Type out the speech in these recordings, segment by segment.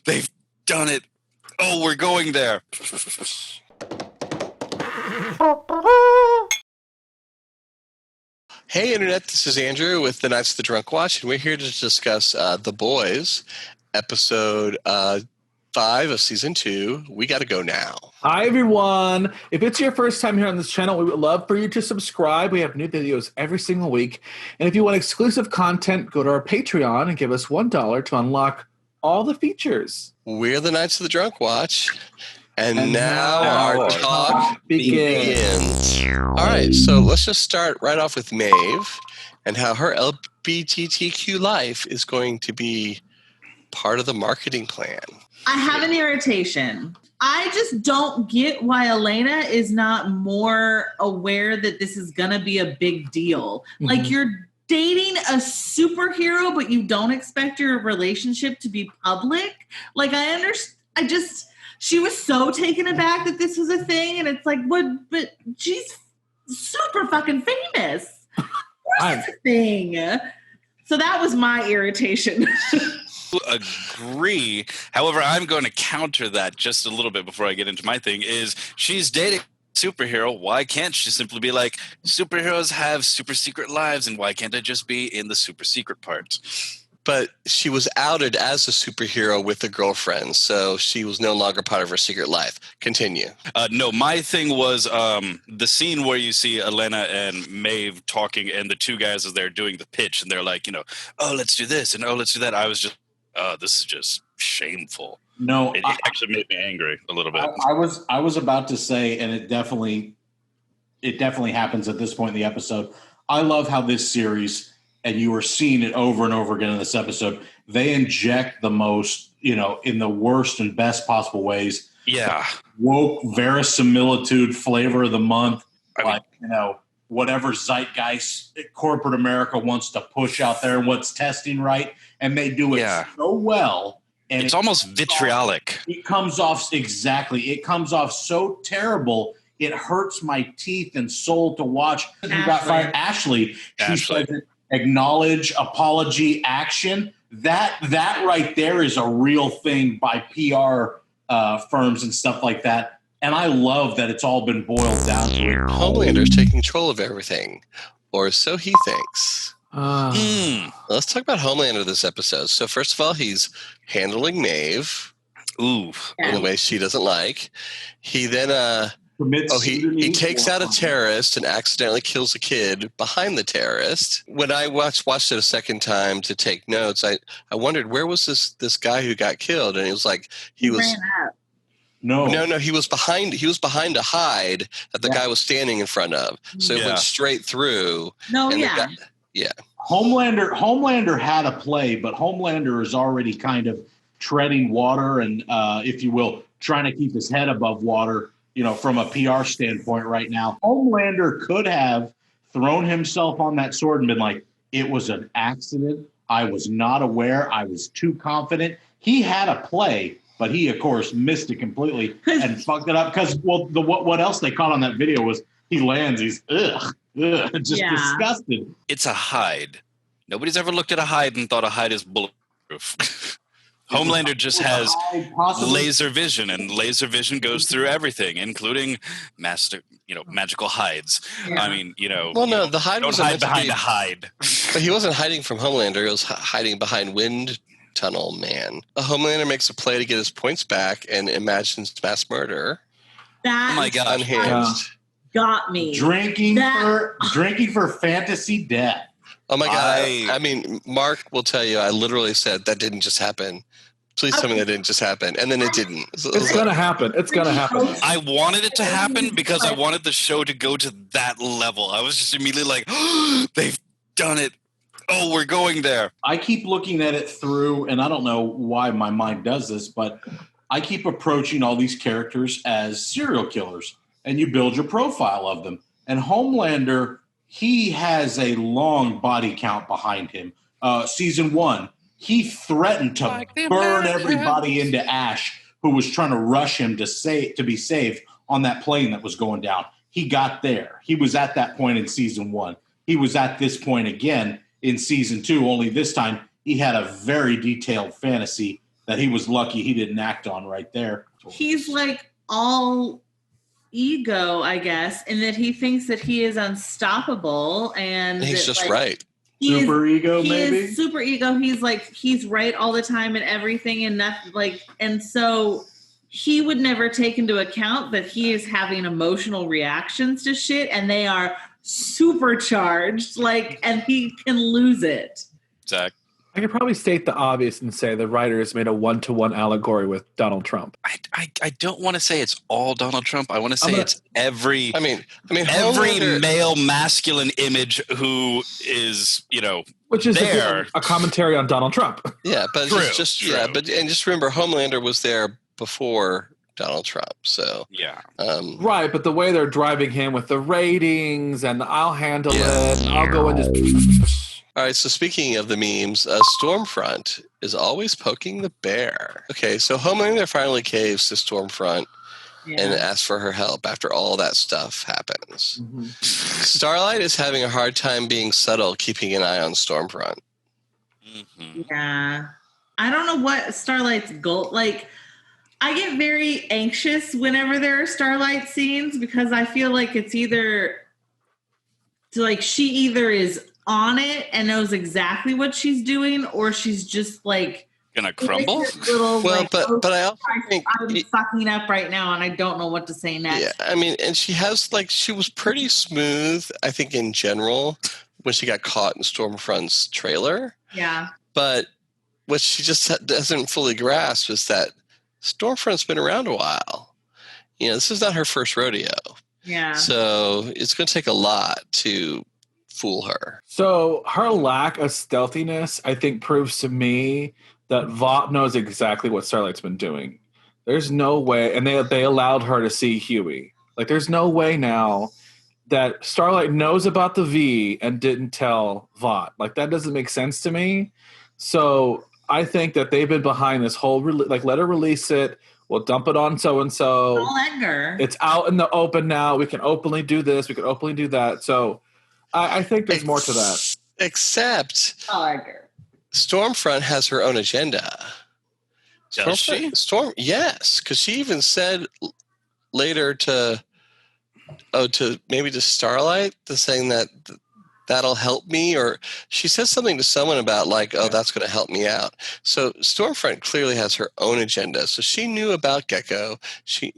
they've done it. Oh, we're going there. Hey, Internet, this is Andrew with the Knights of the Drunk Watch, and we're here to discuss The Boys, episode 5 of season 2. We got to go now. Hi, everyone. If it's your first time here on this channel, we would love for you to subscribe. We have new videos every single week. And if you want exclusive content, go to our Patreon and give us $1 to unlock all the features. We're the Knights of the Drunk Watch. And now our talk begins. All right, so let's just start right off with Maeve and how her LGBTQ life is going to be part of the marketing plan. I have an irritation. I just don't get why Elena is not more aware that this is going to be a big deal. Mm-hmm. Like, you're dating a superhero, but you don't expect your relationship to be public. Like, I understand. She was so taken aback that this was a thing, and it's like, what? But she's super fucking famous. Of course it's a thing. So that was my irritation. Agree. However, I'm going to counter that just a little bit before I get into my thing. Is she's dating a superhero? Why can't she simply be like, superheroes have super secret lives, and why can't I just be in the super secret part? But she was outed as a superhero with a girlfriend, so she was no longer part of her secret life. Continue. No, my thing was the scene where you see Elena and Maeve talking, and the two guys as they're doing the pitch, and they're like, oh, let's do this, and oh, let's do that. I was just, this is just shameful. No, it actually made me angry a little bit. I was about to say, and it definitely happens at this point in the episode. I love how this series, and you are seeing it over and over again in this episode, they inject the most, in the worst and best possible ways. Yeah. Woke verisimilitude flavor of the month. Whatever zeitgeist corporate America wants to push out there and what's testing right. And they do it so well. And it's almost vitriolic. It comes off so terrible. It hurts my teeth and soul to watch. Ashley. She says it. Acknowledge, apology, action. That right there is a real thing by PR firms and stuff like that. And I love that it's all been boiled down to it. Homelander's taking control of everything, or so he thinks. Let's talk about Homelander this episode. So first of all, he's handling Maeve in a way she doesn't like. He then he takes out a terrorist and accidentally kills a kid behind the terrorist. When I watched it a second time to take notes, I wondered, where was this guy who got killed? And he was like, he was behind a hide that the guy was standing in front of. So it went straight through. Homelander had a play, but Homelander is already kind of treading water and, if you will, trying to keep his head above water. From a PR standpoint right now, Homelander could have thrown himself on that sword and been like, it was an accident. I was not aware. I was too confident. He had a play, but he, of course, missed it completely and fucked it up. Because, what else they caught on that video was he lands, he's disgusted. It's a hide. Nobody's ever looked at a hide and thought a hide is bulletproof. Homelander just has laser vision, and laser vision goes through everything, including magical hides. Yeah. I mean, the hide was hide behind a hide. But he wasn't hiding from Homelander. He was hiding behind Wind Tunnel Man. Homelander makes a play to get his points back and imagines mass murder. That oh my God, unhinged. Got me. Drinking for fantasy death. Oh my God. I mean, Mark will tell you, I literally said that didn't just happen. Please tell me that didn't just happen. And then it didn't. It's going to happen. It's going to happen. I wanted it to happen because I wanted the show to go to that level. I was just immediately like, oh, they've done it. Oh, we're going there. I keep looking at it through, and I don't know why my mind does this, but I keep approaching all these characters as serial killers, and you build your profile of them. And Homelander, he has a long body count behind him. Season 1. He threatened to burn everybody into ash who was trying to rush him to be saved on that plane that was going down. He got there. He was at that point in season 1. He was at this point again in season 2, only this time he had a very detailed fantasy that he was lucky he didn't act on right there. He's like all ego, I guess, and that he thinks that he is unstoppable, and he's that, just right. Super ego, maybe? He is super ego. He's like, he's right all the time and everything, and nothing, like, and so he would never take into account that he is having emotional reactions to shit, and they are supercharged, like, and he can lose it. Zach? I could probably state the obvious and say the writers made a one-to-one allegory with Donald Trump. I don't want to say it's all Donald Trump. I want to say it's every. I mean, every male masculine image who is, which is there. A commentary on Donald Trump. Yeah, but True. Just remember, Homelander was there before Donald Trump. So yeah, right. But the way they're driving him with the ratings and I'll handle it. And I'll go and just. All right, so speaking of the memes, Stormfront is always poking the bear. Okay, so Homelander finally caves to Stormfront and asks for her help after all that stuff happens. Mm-hmm. Starlight is having a hard time being subtle, keeping an eye on Stormfront. Mm-hmm. Yeah. I don't know what Starlight's goal, like, I get very anxious whenever there are Starlight scenes because I feel like it's either, like, she either is on it and knows exactly what she's doing, or she's just like gonna crumble. Little, well, like, but I also think I'm fucking up right now, and I don't know what to say next. Yeah, I mean, and she was pretty smooth, I think, in general when she got caught in Stormfront's trailer. Yeah, but what she just doesn't fully grasp is that Stormfront's been around a while. This is not her first rodeo. Yeah, so it's going to take a lot to fool her. So her lack of stealthiness, I think, proves to me that Vought knows exactly what Starlight's been doing. There's no way, and they allowed her to see Huey. Like, there's no way now that Starlight knows about the V and didn't tell Vought. Like, that doesn't make sense to me. So I think that they've been behind this whole, let her release it. We'll dump it on so-and-so. Edgar. It's out in the open now. We can openly do this. We can openly do that. So I think there's more to that. Except Stormfront has her own agenda. Does she? Yes, because she even said later to Starlight, saying that that'll help me, or she says something to someone about that's going to help me out. So Stormfront clearly has her own agenda. So she knew about Gecko. She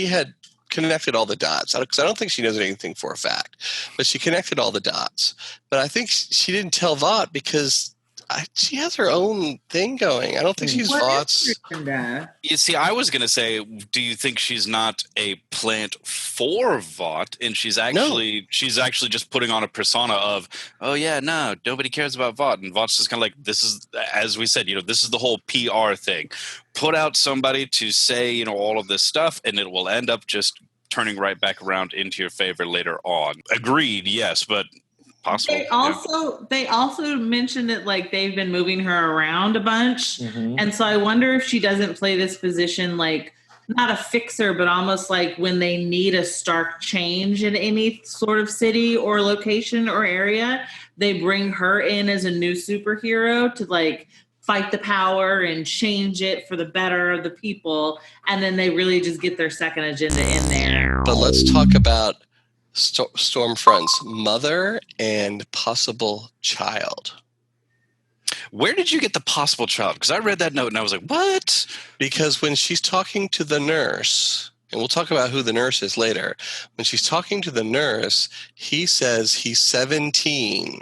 had connected all the dots, because I don't think she knows anything for a fact, but she connected all the dots. But I think she didn't tell Vought because she has her own thing going. I don't think she's Vaught's. You see, I was going to say, do you think she's not a plant for Vought, and she's actually just putting on a persona of, oh yeah, no, nobody cares about Vought, and Vaught's just kind of like, this is, as we said, this is the whole PR thing. Put out somebody to say, all of this stuff, and it will end up just turning right back around into your favor later on. Agreed, yes, but possible. They also mentioned that they've been moving her around a bunch, and so I wonder if she doesn't play this position like not a fixer, but almost like when they need a stark change in any sort of city or location or area, they bring her in as a new superhero to fight the power and change it for the better of the people, and then they really just get their second agenda in there. But let's talk about Stormfront's mother and possible child. Where did you get the possible child? Because I read that note and I was like, what? Because when she's talking to the nurse, and we'll talk about who the nurse is later, when she's talking to the nurse, he says he's 17.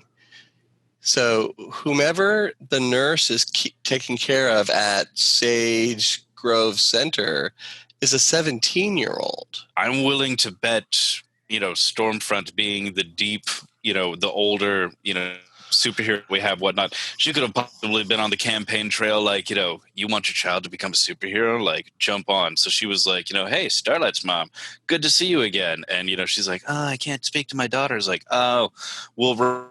So whomever the nurse is taking care of at Sage Grove Center is a 17-year-old. I'm willing to bet, Stormfront being the deep, the older, superhero we have, whatnot, she could have possibly been on the campaign trail, you want your child to become a superhero, jump on. So she was like, hey, Starlight's mom, good to see you again. And, she's like, oh, I can't speak to my daughters. Oh, we'll run,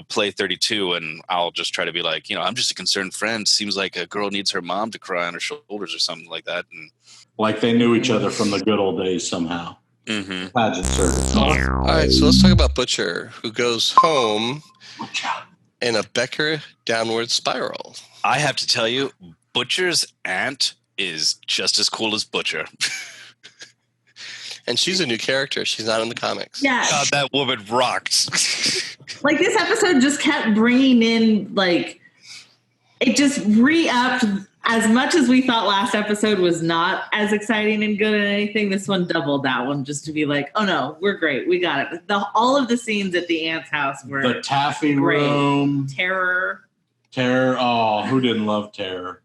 play 32, and I'll just try to be like, I'm just a concerned friend. Seems like a girl needs her mom to cry on her shoulders or something like that. And like they knew each other from the good old days somehow. Pageant service. All right, so let's talk about Butcher, who goes home and a Becker downward spiral. I have to tell you, Butcher's aunt is just as cool as Butcher. And she's a new character. She's not in the comics. Yeah. God, that woman rocked. Like, this episode just kept bringing in, like, it just re-upped. As much as we thought last episode was not as exciting and good at anything, this one doubled that one just to be like, oh no, we're great. We got it. All of the scenes at the aunt's house were the taffy great. room. Terror. Oh, who didn't love Terror?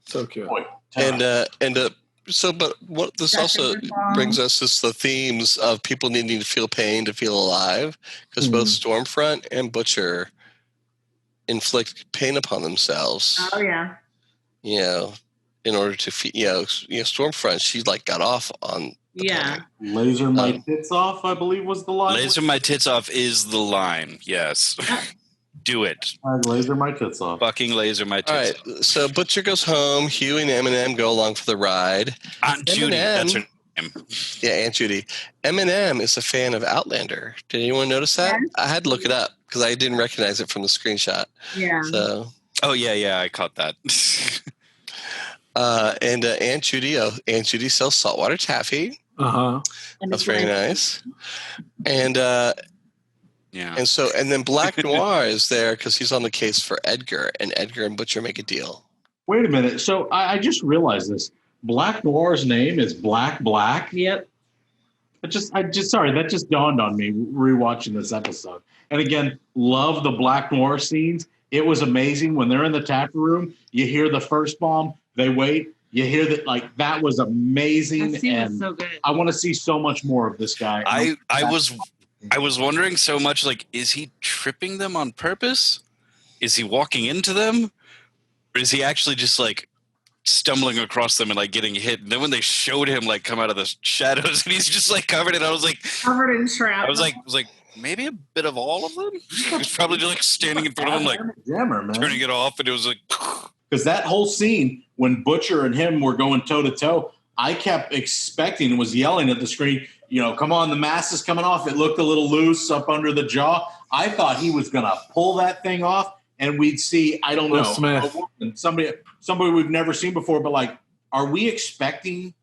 So cute. Boy, but what this also brings us is the themes of people needing to feel pain to feel alive, because both Stormfront and Butcher inflict pain upon themselves. Oh yeah. You know, in order to Stormfront, she like got off on Yeah. Laser my tits off, I believe was the line. Laser my tits off is the line. Yes. Do it. Laser my tits off. Fucking laser my tits off. All right. So Butcher goes home. Hugh and Eminem go along for the ride. Aunt Judy, that's her name. Yeah, Aunt Judy. Eminem is a fan of Outlander. Did anyone notice that? Yes. I had to look it up because I didn't recognize it from the screenshot. Yeah. So. Oh yeah, I caught that. And Aunt Judy sells saltwater taffy. That's very nice. And yeah. And then Black Noir is there because he's on the case for Edgar, and Edgar and Butcher make a deal. Wait a minute. So I just realized this. Black Noir's name is Black. Yep. Sorry, that just dawned on me rewatching this episode. And again, love the Black Noir scenes. It was amazing when they're in the taffy room. You hear the first bomb. They wait. You hear that, like, that was amazing. That scene and was so good. I want to see so much more of this guy. I was wondering so much, like, is he tripping them on purpose? Is he walking into them? Or is he actually just, like, stumbling across them and, like, getting hit? And then when they showed him, like, come out of the shadows and he's just, like, covered in, I was like... Covered in shrapnel. I was like, maybe a bit of all of them? He was probably just, like, standing in front of him, like, turning it off, and it was like... Because that whole scene, when Butcher and him were going toe-to-toe, I kept expecting, was yelling at the screen, come on, the mask is coming off. It looked a little loose up under the jaw. I thought he was going to pull that thing off, and we'd see, I don't know, Smith. somebody we've never seen before, but, like, are we expecting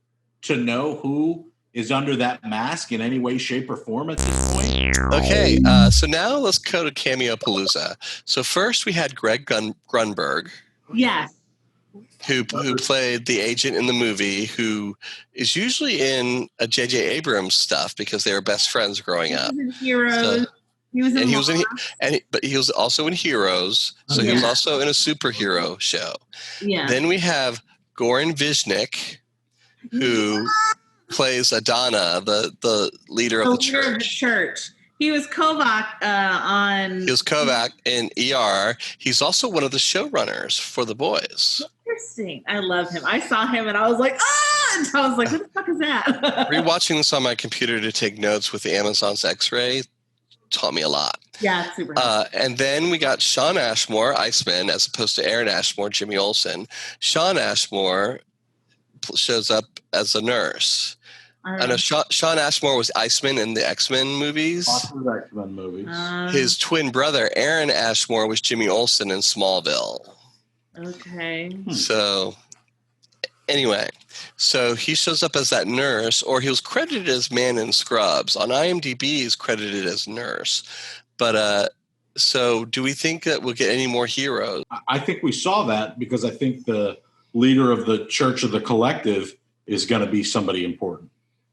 to know who is under that mask in any way, shape, or form at this point? Okay, so now let's go to Cameo Palooza. So first we had Greg Grunberg. Yes. Who played the agent in the movie, who is usually in a J.J. Abrams stuff because they were best friends growing up. He was in Heroes. But he was also in Heroes, so he was also in a superhero show. Yeah. Then we have Goran Visnik, who plays Adana, the leader of the church. Leader of the church. He was Kovac on... He was Kovac in ER. He's also one of the showrunners for The Boys. Interesting. I love him. I saw him and I was like, ah! And I was like, what the fuck is that? Rewatching this on my computer to take notes with the Amazon's X-Ray taught me a lot. Yeah, super. And then we got Shawn Ashmore, Iceman, as opposed to Aaron Ashmore, Jimmy Olsen. Shawn Ashmore shows up as a nurse. I know Shawn Ashmore was Iceman in the X-Men movies. X-Men movies. His twin brother, Aaron Ashmore, was Jimmy Olsen in Smallville. Okay. So, anyway, so he shows up as that nurse, or he was credited as Man in Scrubs. On IMDb, he's credited as nurse. But, so do we think that we'll get any more heroes? I think we saw that because I think the leader of the Church of the Collective is going to be somebody important.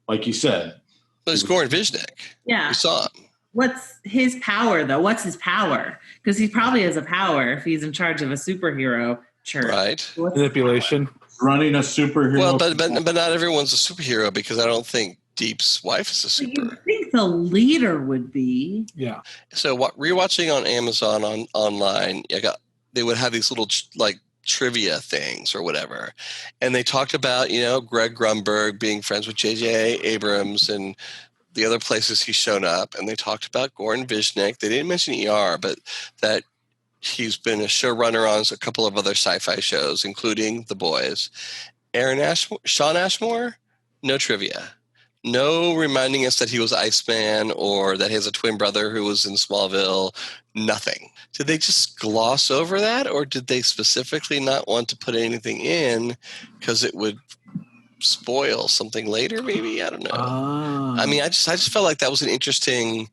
Like you said. Well, it's Goran Visnik. Yeah. We saw him. What's his power, though? What's his power? Because he probably has a power if he's in charge of a superhero church. Right. Manipulation. Running a superhero. Well, but not everyone's a superhero because I don't think Deep's wife is a super. You think the leader would be? Yeah. So rewatching on Amazon online, they would have these little trivia things or whatever, and they talked about Greg Grunberg being friends with J.J. Abrams and the other places he's shown up, and they talked about Goran Visnik. They didn't mention ER, but that he's been a showrunner on a couple of other sci-fi shows, including The Boys. Shawn Ashmore, no trivia. No reminding us that he was Iceman or that he has a twin brother who was in Smallville. Nothing. Did they just gloss over that, or did they specifically not want to put anything in because it would spoil something later? Maybe, I don't know. I mean, I just felt like that was an interesting,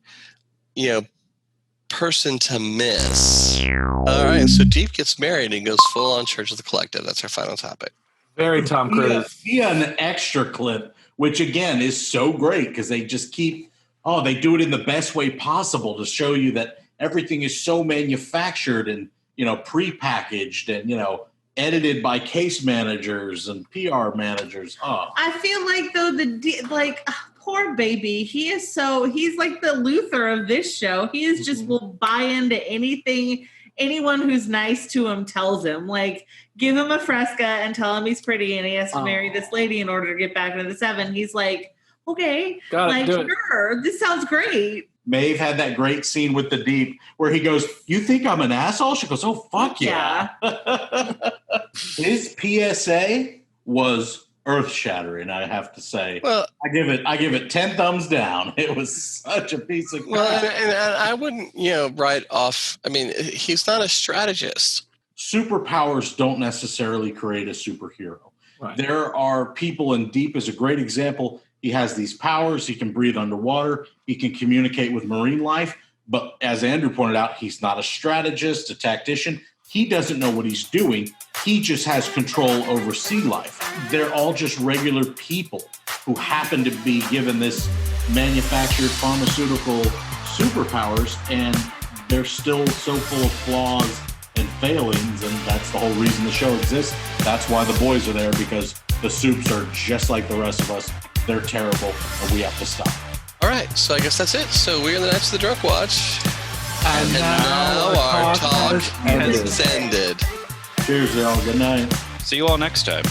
person to miss. All right, so Deep gets married and goes full on Church of the Collective. That's our final topic. Very Tom Cruise. Via an extra clip, which again is so great because they just keep, they do it in the best way possible to show you that everything is so manufactured and, prepackaged and, edited by case managers and PR managers. I feel like though poor baby, he's like the Luther of this show. He is just will buy into anything anyone who's nice to him tells him. Like, give him a Fresca and tell him he's pretty and he has to marry this lady in order to get back into the 7. He's like, okay, sure, this sounds great. Maeve had that great scene with the Deep where he goes, "You think I'm an asshole?" She goes, "Oh, fuck yeah." His PSA was earth-shattering, I have to say. Well, I give it 10 thumbs down. It was such a piece of crap. Well, and I wouldn't, write off. I mean, he's not a strategist. Superpowers don't necessarily create a superhero. Right. There are people, and Deep is a great example. He has these powers. He can breathe underwater. He can communicate with marine life. But as Andrew pointed out, he's not a strategist, a tactician. He doesn't know what he's doing. He just has control over sea life. They're all just regular people who happen to be given this manufactured pharmaceutical superpowers, and they're still so full of flaws and failings, and that's the whole reason the show exists. That's why the boys are there, because the Supes are just like the rest of us. They're terrible, and we have to stop. All right, so I guess that's it. So we're in the Knights of the Drunk Watch. And now our talk has ended. Cheers, y'all. Good night. See you all next time.